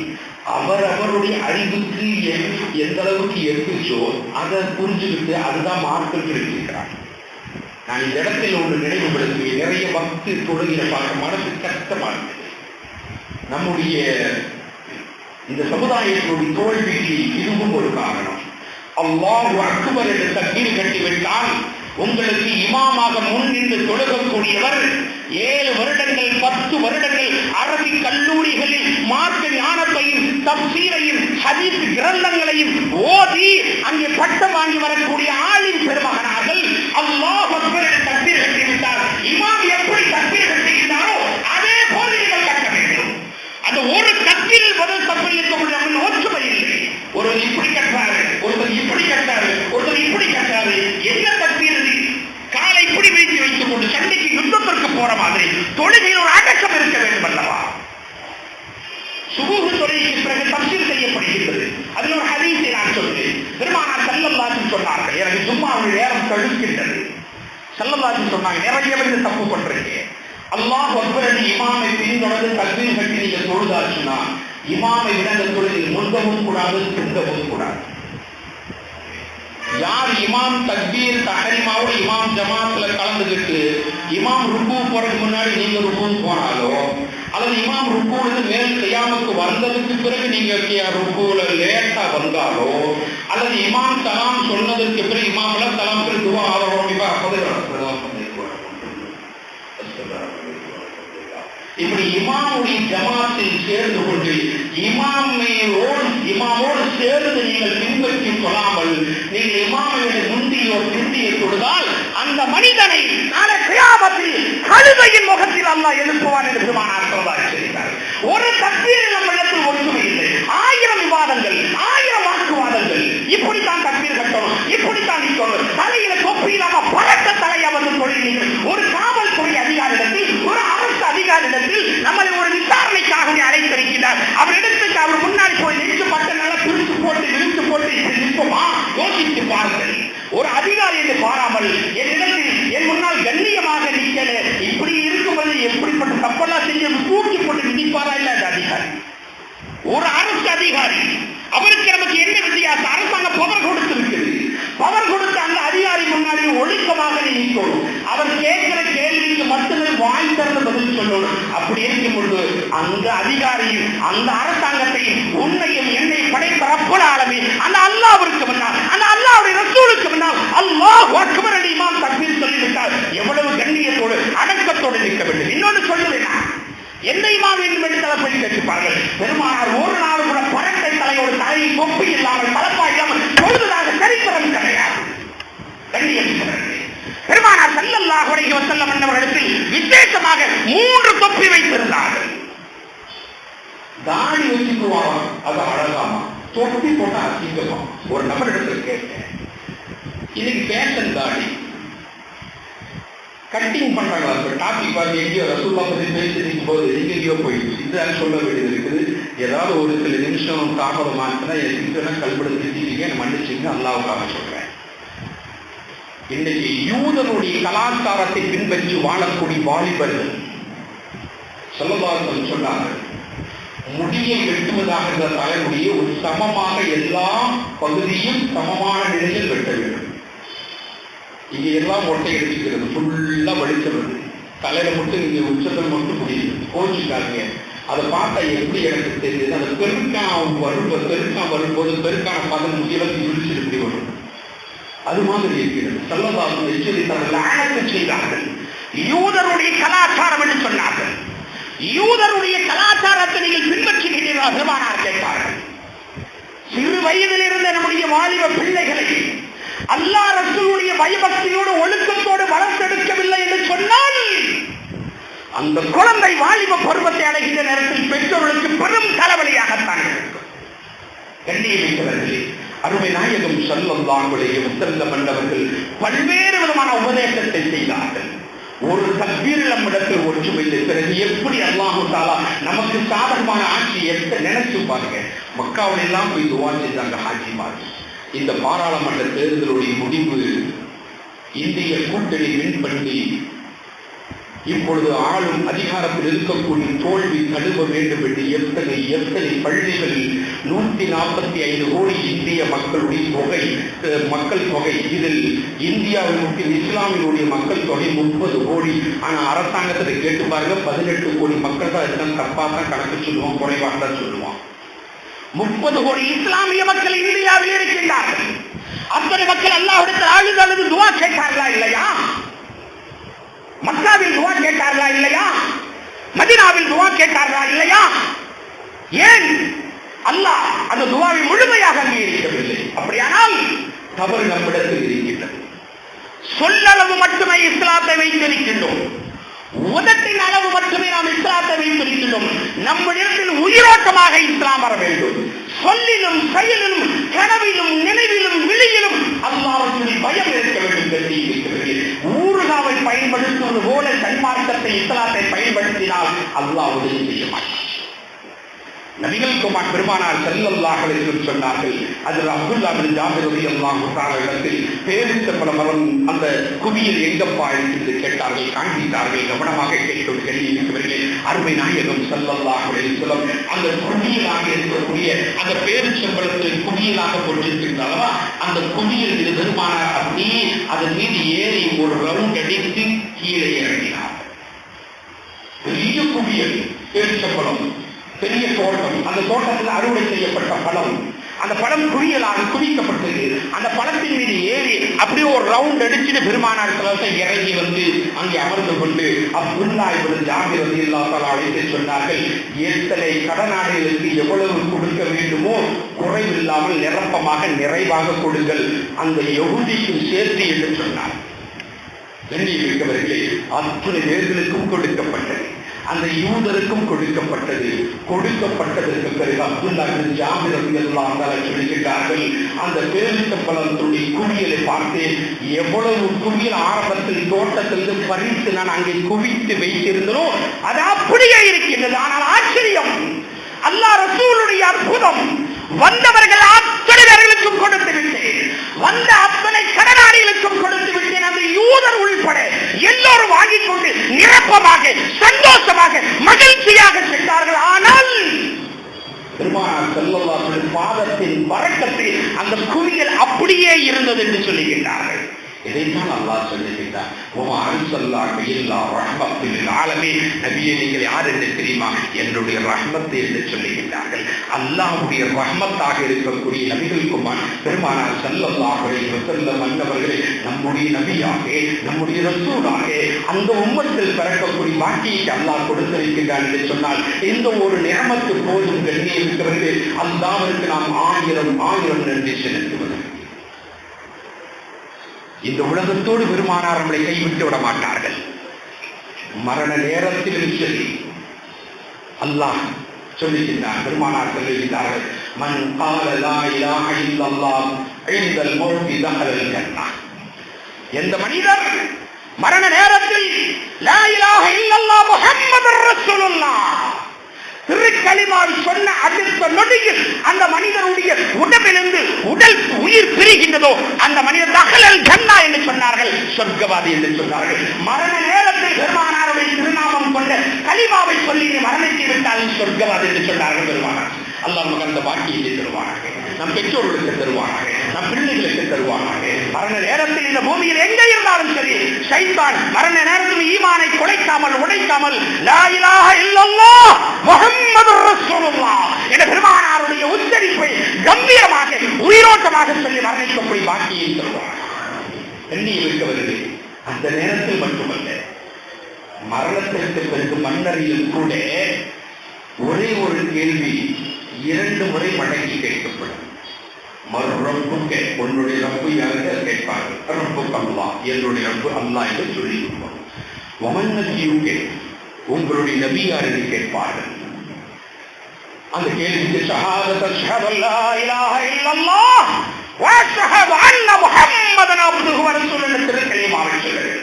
அவருடைய அறிவுக்கு எந்த அளவுக்கு எட்டுச்சோ அதை புரிஞ்சுக்கிட்டு அதுதான் மார்க்கம் இருக்கிறார். நான் இந்த இடத்தில் ஒன்று நினைவுபடுத்துவேன். நிறைய பக்தி தொழுகிற பார்க்க மனசு கஷ்டமா இருக்குது. நம்முடைய இந்த சமுதாயத்தினுடைய தோல்விக்கு இதுவும் ஒரு காரணம். அல்லாஹு அக்பர் என்று தக்பீர் கட்டிவிட்டால் உங்களுக்கு இமாமாக முன் நின்று தொழுகக்கூடியவர் 7 வருடங்கள் 10 வருடங்கள் அரபி கல்லூரிகளில் மார்க்க ஞானத்தையும் தப்சீரையும் ஹதீஸ் கிரந்தங்களையும் ஓதி அங்கே பட்டம் வாங்கி வரக்கூடிய ஆலிம் பெருமகனார்கள் அல்லாஹ் அக்பர் என்று தக்பீர் கட்டிவிட்டார். இமாம் எப்படி தக்பீர் கட்டுகிறாரோ அதே போல நீங்கள் கட்ட வேண்டும். அந்த ஒரு தக்பீரில் பதில் தக்பீர் இருக்கக்கூடிய ஒற்றுமை இல்லை. ஒருவர் இப்படி கட்டாரு, ஒருவர் இப்படி கட்டாரு, ஒருவர் இப்படி கட்டாரு. என்ன தக்பீர்? காலை இப்படி வீழ்த்தி வைத்துக் கொண்டு சண்டைக்கு யுத்தத்திற்கு போற மாதிரி தொழுகையில் ஒரு அடக்கம் இருக்க வேண்டும் அல்லவா. சுபூஹ் தொழுகைக்கு பிறகு தஃசீர் செய்யப்படுகிறது. அதில் ஒரு ஹதீஸை நான் சொல்கிறேன். பெருமானார் ஸல்லல்லாஹு அலைஹி வஸல்லம் சொன்னார்கள், எனக்கு ஜும்மாவுடைய நேரம் கழிக்கின்றது. ஸல்லல்லாஹு அலைஹி வஸல்லம் சொன்னாங்க, நிறைய பேர் தப்பு பண்றீங்க. அல்லாஹ் அக்பர் என்று இமாமை பின்தொடர்ந்து தக்பீர் கட்டி நீங்க தொழுதாச்சுன்னா இமாமை விட அந்த தொழுகை முந்தவும் கூடாது, பிந்தவும் கூடாது. யார் இமாம் தக்பீர் தஹரீமாவோட இமாம் ஜமாத்துல கலந்துக்கிட்டு இமாம் ருக்கு போறதுக்கு முன்னாடி நீங்க ருக்கு போனாலோ அல்லது இமாம் ருக்குல மேல் கியாமுக்கு வந்ததுக்கு பிறகு நீங்க ருக்குல லேட்டா வந்தாலோ அல்லது இமாம் சலாம் சொன்னதற்கு பிறகு இமாம்ல சலாம் துவா ஆரம்பிப்பா இப்படி இமாமுடைய ஜமாத்தில் சேர்ந்து கொண்டு இமாமோடு சேர்ந்து நீங்கள் பின்பற்றி கொள்ளாமல் நீங்கள் இமாமையோட முந்தியோ பிந்தியை தொழுதால் அந்த மனிதனை நாளை கியாமத்தில் கழுதையின் முகத்தில் அல்லாஹ் எழுப்புவான் என்று பெருமானார் ஸல்லல்லாஹு அலைஹி வஸல்லம். ஒரு தக்பீர் நம்மிடத்தில் ஒன்றுமே இல்லை. 1000 விவாதங்கள், 1000 வாக்குவாதங்கள். இப்படித்தான் தக்பீர் கட்டணும், இப்படித்தான் நிற்கணும், தலையில தொப்பி இல்லாம பரட்ட தலையா வந்து தொழில். ஒரு காவல்துறை அதிகாரிடத்தில், ஒரு அரசு அதிகாரிடத்தில் நம்மளை ஒரு விசாரணைக்காக அழைத்திருக்கிறார். அவரிடத்துக்கு அவர் முன்னாடி போய் நெஞ்சு பட்ட நல்லா பிரித்து போட்டு விரித்து போட்டு நிற்போமா? யோசித்து பாருங்கள். ஒரு அதிகாரி என்று பாராமல் என் முன்னால் கண்ணியமாக நிற்கல, இப்படி இருக்கும்போது எப்படிப்பட்ட தப்பெல்லாம் செஞ்சு தூக்கி போட்டு விதிப்பாரா இல்ல அந்த அதிகாரி? ஒரு அரசு அதிகாரி, அவருக்கு நமக்கு என்ன வித்தியாசம்? அரசாங்கம் பவர் கொடுத்திருக்கிறது. பவர் கொடுத்த அந்த அதிகாரி முன்னாடி ஒழுக்கமாக நிற்கணும். அவர் கேட்கிற கேள்விக்கு மட்டுமே வாய் திறந்து பதில் சொல்லணும். அப்படி இருக்கும் பொழுது அந்த அதிகாரியும் அந்த அரசாங்கத்தையும் உன்னையும் என்னை படைத்த ரப்பல் ஆலமீன் அந்த அல்லாஹ்வுக்கு முன்னால், அந்த அல்லாஹ்வுடைய ரசூலுக்கு முன்னால் அல்லாஹ் அக்பர் என்று இமாம் தக்பீர் சொல்லிவிட்டார். எவ்வளவு கண்ணியத்தோடு அடக்கத்தோடு நிற்க வேண்டும். இன்னொன்று சொல்லுவேன், எந்த இமாம் வேண்டும் என்று தலைப்படி கேட்பார்கள். பெருமானார் ஒரு நாள் கூட பரட்டை தலையோடு தலையை தொப்பி இல்லாமல் தலப்பா இல்லாமல் பொழுதுதாக சரித்திரம் கிடையாது. பெருமானார் ஸல்லல்லாஹு அலைஹி வஸல்லம் அவர்களிடத்தில் விசேஷமாக 3 தொப்பி வைத்திருந்தார்கள். தாடி வச்சுக்குவாங்க, அது அழகாமா, தொப்பி போட்டா அசிங்கமா. ஒரு நபரிடத்தில் கேட்டேன், இன்னைக்கு ஃபேஷன் தாடி கட்டிங் பண்றாங்க. டாபிக் பார்த்து எங்கேயோ ரசூலுல்லாஹ் பத்தி பேசிருக்கும் போது எங்கெங்கயோ போயிடுச்சு. இதுதான் சொல்ல வேண்டியது இருக்குது. ஏதாவது ஒரு சில நிமிஷம் தாமதமாச்சுன்னா என் சிந்தனை கல்படுத்திட்டீங்க, மன்னிச்சுங்க, அல்லாஹ்வுக்காக சொல்றேன். இன்னைக்கு யூதனுடைய கலாச்சாரத்தை பின்பற்றி வாழக்கூடிய வாலிபர்கள் ஸல்லல்லாஹு அலைஹி வஸல்லம் சொன்னார்கள், முடியை வெட்டுவதாக இருந்த தலைமுடியை ஒரு சமமாக எல்லா பகுதியும் சமமான நிலையில் வெட்ட வேண்டும். இங்க எல்லாம் ஒட்டை எடுத்துக்கிறது, ஃபுல்லா வலிக்கிறது, தலையில மட்டும் இங்க உச்சத்தில் மட்டும் முடியுது. கோச்சுக்காங்க. அதை பார்த்தா எப்படி எனக்கு தெரியுது? அந்த பெருக்கான வரும்போது பெருக்கான பதம் முடியல விழிச்சு எப்படி வரும், அது மாதிரி இருக்கிறது. ஸல்லல்லாஹு அலைஹி எச்சரித்தார்கள், லானத் செய்தார்கள். யூதருடைய கலாச்சாரம் என்று சொன்னார்கள். யூதருடைய கலாச்சாரத்தை நீங்கள் பின்பற்றுகிறீர்களா? பெருமானார் கேட்டார்கள். சிறு வயதில் இருந்த நம்முடைய வாலிப பிள்ளைகளை அல்லாஹ் ரசூலுடைய பயபக்தியோடு ஒழுக்கத்தோடு வளர்த்தெடுக்கவில்லை என்று சொன்னால் அந்த குழந்தை வாலிப பருவத்தை அடைகின்ற நேரத்தில் பெற்றோர்களுக்கு பெரும் தலைவலியாகத்தான் இருக்கும். கண்ணியமிக்கவர்களே, அருமை நாயகம் ஸல்லல்லாஹு அலைஹி வஸல்லம் அவர்கள் பல்வேறு விதமான உபதேசத்தை செய்தார்கள். ஒரு தக்பீர் நம்மிடத்தில் ஒற்றுமையை பிறகு எப்படி அல்லாஹ் தஆலா நமக்கு சாதகமான ஆட்சி நினைச்சு பாருங்க. மக்காவில் எல்லாம் போய் துஆ செய்தாங்க ஹாஜிமார்கள். இந்த பாராளுமன்ற தேர்தலுடைய முடிவு இந்திய கூட்டணி வின் பண்ணி இப்பொழுது ஆளும் அதிகாரத்தில் இருக்கக்கூடிய தோல்வி தழுவ வேண்டும் என்று எத்தனை பள்ளிகளில் 145 கோடி இந்திய மக்கள் தொகை இதில் இந்தியாவில் இஸ்லாமினுடைய மக்கள் தொகை 30 கோடி. ஆனால் அரசாங்கத்தை கேட்டு பாருங்க, 18 கோடி மக்கள் தான் இருக்காங்க. தப்பா தான் கணக்கு சொல்லுவோம், குறைவாக தான் சொல்லுவோம். 30 கோடி இஸ்லாமிய மக்கள் இந்தியாவில் இருக்கின்றார்கள். அத்தனை மக்கள் அல்லாஹ்விடத்தில் அழுது துஆ கேட்டார்களா இல்லையா? மக்காவில் துஆ கேட்டார்களா இல்லையா? மதீனாவில் துஆ கேட்டார்களா இல்லையா? ஏன் அல்லாஹ் அந்த துஆவை முழுமையாக அங்கீகரிக்கவில்லை? அப்படியானால் தவறு நம்மிடத்தில் இருக்கின்றது. சொல்லளவு மட்டுமே இஸ்லாத்தை வைத்திருக்கின்றோம், உதட்டின் அளவு மட்டுமே நாம் இஸ்லாத்தை வைத்திருக்கின்றோம். நம்மிடத்தில் உயிரோட்டமாக இஸ்லாம் வர வேண்டும். சொல்லிலும் செயலிலும் கனவிலும் நினைவிலும் விழியிலும் அல்லாஹ்வுடைய பயம் இருக்க வேண்டும். ஊறுகாவை பயன்படுத்துவது போல சன்மார்க்கத்தை இஸ்லாத்தை பயன்படுத்தினால் அல்லாஹ் உதவி செய்ய மாட்டார். நபிகள் குமார் பெருமானார் ஸல்லல்லாஹு அலைஹி வஸல்லம் சொன்னார்கள், அதில் அப்துல்லாஹ் பின் ஜாபிர் ரலியல்லாஹு தஆலா இடத்தில் பேரித்த பல மரம் அந்த குவியல் எங்கப்பா என்று கேட்டார்கள், காண்பித்தார்கள். கவனமாக கேட்கும் கேள்வி இருக்கிறவர்களே, அருமை நாயகம் ஸல்லல்லாஹு அலைஹி வஸல்லம் அந்த குவியலாக இருக்கக்கூடிய இருக்கக்கூடிய அந்த பேரிச்சம்பழத்தில் குவியலாக போட்டிருக்கின்றனவா, அந்த குவியல் இது பெருமானார் அப்படியே அதன் மீது ஏறி ஒரு ரவுண்ட் அடித்து கீழே இறங்கினார். பெரிய குவியல் பேரிச்சம்பழம், பெரிய தோட்டம், அந்த தோட்டத்தில் அறுவடை செய்யப்பட்ட பழம், அந்த பழம் குவியலாக குவிக்கப்பட்டது. அந்த பழத்தின் மீது ஏறி அப்படியே ஒரு ரவுண்ட் அடிச்சுட்டு பெருமானார் இறங்கி வந்து அங்கே அமர்ந்து கொண்டு அப்துல்லா இப்னு ஜாபிர் ரலியல்லாஹு தஆலா அழைத்து சொன்னார்கள், எத்தனை கடனாளிகளுக்கு எவ்வளவு கொடுக்க வேண்டுமோ குறைவில்லாமல் நிரப்பமாக நிறைவாக கொடுங்கள், அந்த யஹூதிக்கும் சேர்த்து என்று சொன்னார். கண்ணியமிக்கவர்களே, அத்தனை பேர்களுக்கும் கொடுக்கப்பட்டது, அந்த யூதருக்கும் கொடுக்கப்பட்டது. கொடுக்கப்பட்டதற்கு பிறகு அப்துல்லா இப்னு ஜாபிர் ரலியல்லாஹு தஆலா சொல்கிறார்கள், அந்த பேரிச்சம்பழத்துடைய குவியலை பார்த்தேன், எவ்வளவு குவியல் ஆரம்பத்தில் தோட்டத்திலிருந்து பறித்து நான் அங்கே குவித்து வைத்திருந்தனோ அது அப்படியே இருக்கின்றது. ஆனால் ஆச்சரியம், அல்லாஹ் ரசூலுடைய அற்புதம், வந்தவர்கள் அத்தனை பேர்களுக்கும் கொடுத்து விட்டேன், வந்த அத்தனை கடனாளிகளுக்கும் கொடுத்து விட்டேன், அந்த யூதர் உள்பட எல்லோரும் வாங்கிக் கொண்டு நிரப்பமாக சந்தோஷமாக மகிழ்ச்சியாக சென்றார்கள். ஆனால் பெருமானார் ஸல்லல்லாஹு அலைஹி வஸல்லம் பாதத்தின் பரக்கத்தில் அந்த குவியல் அப்படியே இருந்தது என்று சொல்லுகிறார்கள். இதைத்தான் அல்லாஹ் சொல்லுகிறார், வமா அர்ஸல்னாக இல்லா ரஹ்மத்துல் லில் ஆலமீன். நபியே, நீங்கள் யார் என்று தெரியுமா? என்னுடைய ரஹ்மத் என்று சொல்லுகிறார்கள். அல்லாஹ்வுடைய ரஹ்மத்தாக இருக்கக்கூடிய நபிகளுக்குமான் பெருமானார் ஸல்லல்லாஹு அலைஹி வஸல்லம் அன்னவர்களே நம்முடைய நபியாக, நம்முடைய ரசூலாக அந்த உம்மத்தில் பிறக்கக்கூடிய பாக்கியத்தை அல்லாஹ் கொடுத்திருக்கிறான் என்று சொன்னால் இந்த ஒரு நியமத்து போதும். கண்ணியமிக்கவர்களே, அல்லாஹ்விற்கு நாம் ஆயிரம் ஆயிரம் நன்றி செலுத்துவது. இந்த உலகத்தோடு பெருமானார் நம்மளை கைவிட்டு விட மாட்டார்கள். மரண நேரத்திலும் சரி அல்லாஹ் சொல்லுகின்றார், பெருமானார் சொல்லுகின்றார்கள், மன் கால லா இலாஹ இல்லல்லாஹ் இன்தல் மௌத்தி தஹலல் ஜன்னah. எந்த மனிதர் மரண நேரத்தில் லா இலாஹ இல்லல்லாஹ் முஹம்மதுர் ரசூலுல்லாஹ் திருக்கலிமாவை சொன்ன அடுத்த நொடியில் அந்த மனிதனுடைய உடம்பிலிருந்து உடல் உயிர் பிரிகின்றதோ அந்த மனிதர் தஹலல் ஜன்னah என்று சொன்னார்கள், சொர்க்கவாதி என்று சொன்னார்கள். மரண நேரத்தில் பெருமானாருடைய திருநாமம் கொண்ட கலிமாவை சொல்லி மரணித்து விட்டால் சொர்க்கவாதி என்று சொன்னார்கள் பெருமானார். அல்லாஹ் நமக்கு அந்த பாக்கியத்தை தருவானாக, நம் பெற்றோர்களுக்கு தருவானாக, நம் பிள்ளைகளுக்கு தருவானாக. மரண நேரத்தில் இந்த பூமியில் எங்கே இருந்தாலும் சரி ஷைத்தான் மரண நேரத்தில் ஈமானை குலைக்காமல் உடைக்காமல் லா இலாஹ இல்லல்லாஹ் முஹம்மதுர் ரசூலுல்லாஹ் என்ற பெருமானாருடைய உச்சரிப்பை கம்பீரமாக உயிரோட்டமாக சொல்லி மரணிக்கக்கூடிய பாக்கியை தருவார். எண்ணி இருக்கவர்களே, அந்த நேரத்தில் மட்டுமல்ல, மரணத்திற்கு பிறகு மன்னரையில் கூட ஒரே ஒரு கேள்வி 2 முறை மடங்கி கேட்கப்படும். மறுரப்புக்கு உன்னுடைய ரப்பு யாருக்கு கேட்பார்கள், ரப்புக்கு அல்லாஹ், என்னுடைய ரப்பு அல்லாஹ் என்று சொல்லி கொடுப்பார். வமன்னதியுக்கு உங்களுடைய நபி யார் என்று கேட்பார்கள். அந்த கேள்விக்கு ஷஹாதத் அஷ்ஹது அல்லா இலாஹ இல்லல்லாஹ் வ அஷ்ஹது அன்ன முஹம்மதன் அப்துஹு வ ரசூலுஹு என்ற திருக்கலிமாவை சொல்லுங்கள்.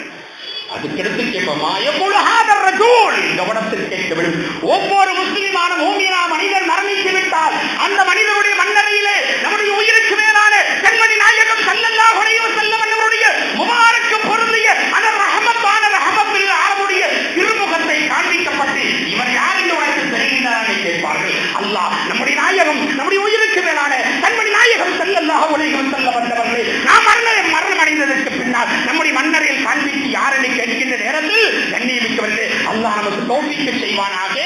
அதுக்கடுத்து கேட்போமா யகுல் ஹாதர் ரஜூல், கவனத்தில் கேட்க வேண்டும். ஒவ்வொரு முஸ்லிமான மூமினா மனிதன் மரணித்து விட்டால் அந்த மனிதனுடைய மன்னரையிலே நம்முடைய உயிருக்கு மேலான கண்மணி நாயகம் ஸல்லல்லாஹு அலைஹி வஸல்லம் அவருடைய முபாரக்கு பொருந்திய அந்த ரஹமத்தான ரஹமத்துல் ஆலமுடைய திருமுகத்தை காண்பிக்கப்பட்டு இவர் யார் என்று உனக்கு தெரியுமா என்று கேட்பார்கள். அல்லாஹ் நம்முடைய நாயகம் நம்முடைய உயிருக்கு மேலான கண்மணி நாயகம் ஸல்லல்லாஹு அலைஹி வஸல்லம் அவர்களே நாம் மரணம் அடைந்ததற்கு பின்னால் நம்முடைய மன்னரையில் காண்பித்து யார் என்று கேட்கின்ற நேரத்தில் கண்ணியமிக்கவர்களே அல்லாஹ் நமக்கு தௌஃபீக் செய்வானாக.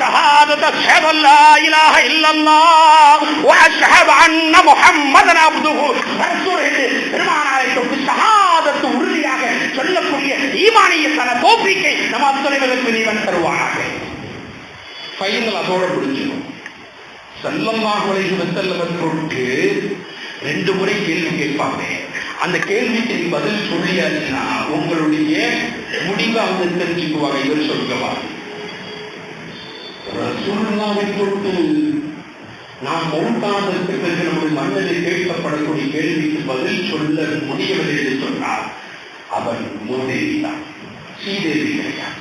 ஷஹாதத் அஷ்ஹது அல்லா இலாஹ இல்லல்லாஹ் வ அஷ்ஹது அன்ன முஹம்மதன் அப்துஹு வ ரசூலுஹு என்று பெருமானாரை தொட்டு ஷஹாதத் உறுதியாக சொல்லக்கூடிய ஈமானியத்தான தௌஃபீக்கை நம் அத்தனைவருக்கு இறைவன் தருவானாக. ஃபைனல் அதோட முடிஞ்சிடும். ஸல்லல்லாஹு அலைஹி வஸல்லம் தொட்டு 2 முறை கேள்வி கேட்பாங்க. அந்த கேள்விக்கு பதில் சொல்லியாச்சுன்னா உங்களுடைய முடிவை அவங்க தெரிஞ்சுக்குவாங்க, இவர் சொல்லுவாங்க. ரசூலுல்லாஹ்வை தொட்டு நாம் மௌத்தானதற்கு பிறகு நம்முடைய மன்னரை கேட்கப்படக்கூடிய கேள்விக்கு பதில் சொல்ல முடியவில்லை என்று சொன்னார் அவன் மூதேவிதான், சீதேவி கிடையாது.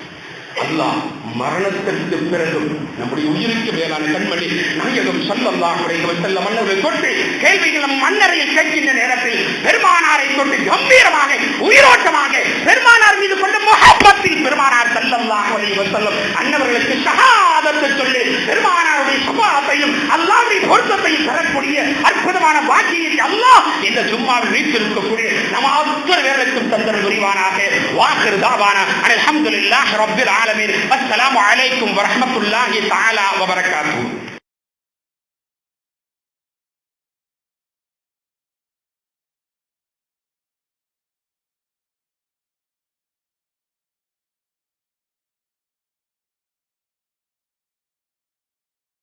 அல்லாஹ் மரணத்திற்கு பிறகு நம்முடைய உயிருக்கு மேலான கண்மணி நாயகம் ஸல்லல்லாஹு அலைஹி வஸல்லம் மன்னரை தொட்டு கேள்விகள் நம் மன்னரையில் கேட்கின்ற நேரத்தில் பெருமானாரை தொட்டு கம்பீரமாக உயிரோட்டமாக பெருமானார் மீது கொண்ட முஹப்பத்தில் பெருமானார் ஸல்லல்லாஹு அலைஹி வஸல்லம் அன்னவர்களுக்கு ஷஹாதத் சொல்லி பெருமானாருடைய ஷஃபாஅத்தையும் அல்லாஹ்வை பொறுத்த சுவனத்தையும் பெறக்கூடிய அற்புதமான வாக்கியத்தை அல்லாஹ் இந்த ஜும்மாவில் வைத்திருக்கக்கூடிய நம்ம அத்தனை பேருக்கும் தந்தல் புரிவானாக. வாகிர் தாவானா அல்ஹம்துலில்லாஹி ரப்பில் ஆலமீன். அஸ்ஸலாமு அலைக்கும் வரஹ்மத்துல்லாஹி தஆலா வபரகாத்துஹு.